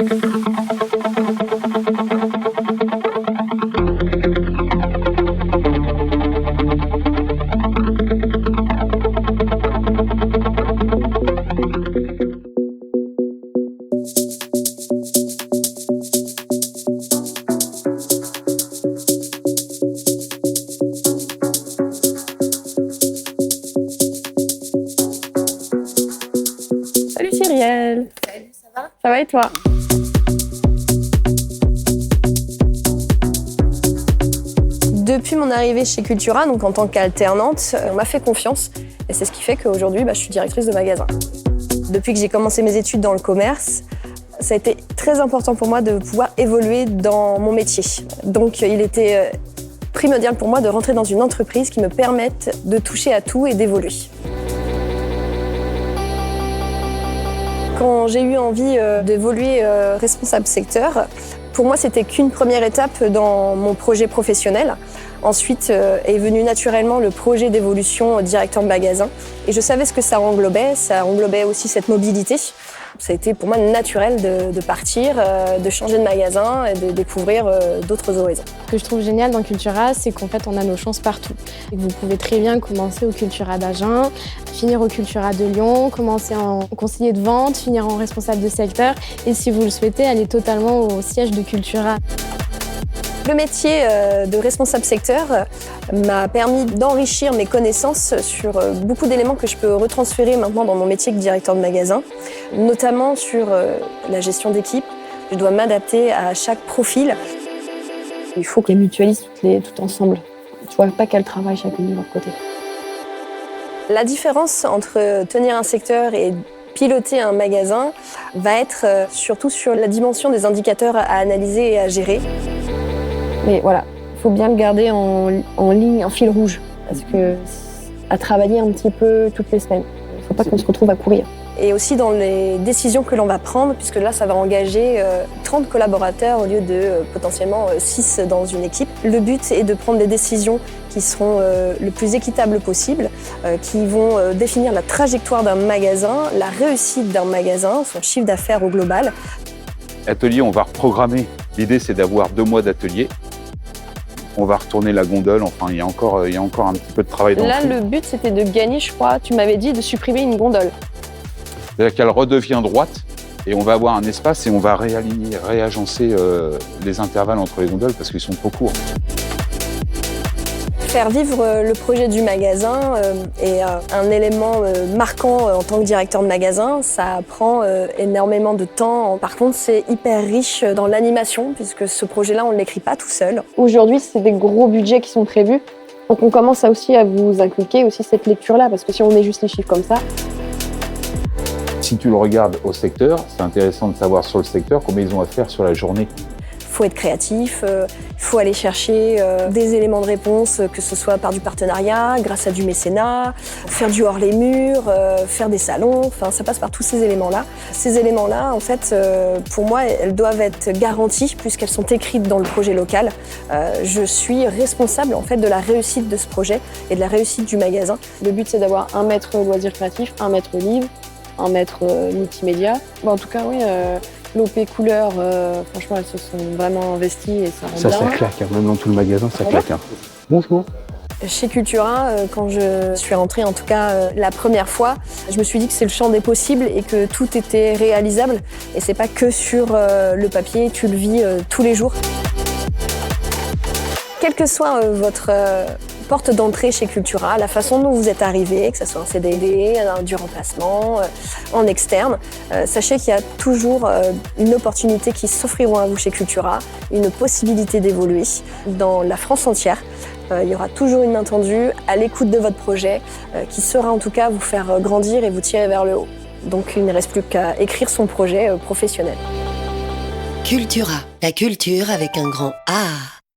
Salut Cyrielle. Salut, ça va? Ça va et toi? Depuis mon arrivée chez Cultura, donc en tant qu'alternante, on m'a fait confiance et c'est ce qui fait qu'aujourd'hui, je suis directrice de magasin. Depuis que j'ai commencé mes études dans le commerce, ça a été très important pour moi de pouvoir évoluer dans mon métier. Donc il était primordial pour moi de rentrer dans une entreprise qui me permette de toucher à tout et d'évoluer. Quand j'ai eu envie d'évoluer responsable secteur, pour moi, c'était qu'une première étape dans mon projet professionnel. Ensuite est venu naturellement le projet d'évolution directeur de magasin. Et je savais ce que ça englobait aussi cette mobilité. Ça a été pour moi naturel de partir, de changer de magasin et de découvrir d'autres horizons. Ce que je trouve génial dans Cultura, c'est qu'en fait, on a nos chances partout. Et vous pouvez très bien commencer au Cultura d'Agen, finir au Cultura de Lyon, commencer en conseiller de vente, finir en responsable de secteur et si vous le souhaitez, aller totalement au siège de Cultura. Le métier de responsable secteur m'a permis d'enrichir mes connaissances sur beaucoup d'éléments que je peux retransférer maintenant dans mon métier de directeur de magasin, notamment sur la gestion d'équipe. Je dois m'adapter à chaque profil. Il faut qu'elles mutualisent tout ensemble. Tu vois, pas qu'elles travaillent chacune de leur côté. La différence entre tenir un secteur et piloter un magasin va être surtout sur la dimension des indicateurs à analyser et à gérer. Mais voilà, il faut bien le garder en ligne, en fil rouge, parce que à travailler un petit peu toutes les semaines. Il ne faut pas qu'on se retrouve à courir. Et aussi dans les décisions que l'on va prendre, puisque là, ça va engager 30 collaborateurs au lieu de potentiellement 6 dans une équipe. Le but est de prendre des décisions qui seront le plus équitables possible, qui vont définir la trajectoire d'un magasin, la réussite d'un magasin, son chiffre d'affaires au global. Atelier, on va reprogrammer. L'idée, c'est d'avoir 2 mois d'atelier. On va retourner la gondole, enfin, il y a encore un petit peu de travail dans Là, le le but, c'était de gagner, je crois, tu m'avais dit, de supprimer une gondole. C'est-à-dire qu'elle redevient droite et on va avoir un espace et on va réaligner, réagencer les intervalles entre les gondoles parce qu'ils sont trop courts. Faire vivre le projet du magasin est un élément marquant en tant que directeur de magasin. Ça prend énormément de temps. Par contre, c'est hyper riche dans l'animation puisque ce projet-là, on ne l'écrit pas tout seul. Aujourd'hui, c'est des gros budgets qui sont prévus. Donc on commence aussi à vous inculquer aussi cette lecture-là, parce que si on met juste les chiffres comme ça... Si tu le regardes au secteur, c'est intéressant de savoir sur le secteur combien ils ont à faire sur la journée. Il faut être créatif, il faut aller chercher des éléments de réponse, que ce soit par du partenariat, grâce à du mécénat, faire du hors les murs, faire des salons, enfin ça passe par tous ces éléments-là. Ces éléments-là, en fait, pour moi, elles doivent être garanties puisqu'elles sont écrites dans le projet local. Je suis responsable en fait de la réussite de ce projet et de la réussite du magasin. Le but, c'est d'avoir un maître loisirs créatifs, un maître livre, un maître multimédia. Bon, en tout cas, oui, l'OP couleur, franchement, elles se sont vraiment investies et ça rend bien. Ça claque, hein. Même dans tout le magasin, ça claque. Hein. Bonjour. Chez Cultura, quand je suis rentrée, en tout cas la première fois, je me suis dit que c'est le champ des possibles et que tout était réalisable. Et c'est pas que sur le papier, tu le vis tous les jours. Quel que soit votre porte d'entrée chez Cultura, la façon dont vous êtes arrivé, que ce soit un CDD, du remplacement, en externe, sachez qu'il y a toujours une opportunité qui s'offriront à vous chez Cultura, une possibilité d'évoluer dans la France entière. Il y aura toujours une main tendue à l'écoute de votre projet qui saura en tout cas vous faire grandir et vous tirer vers le haut. Donc il ne reste plus qu'à écrire son projet professionnel. Cultura, la culture avec un grand A.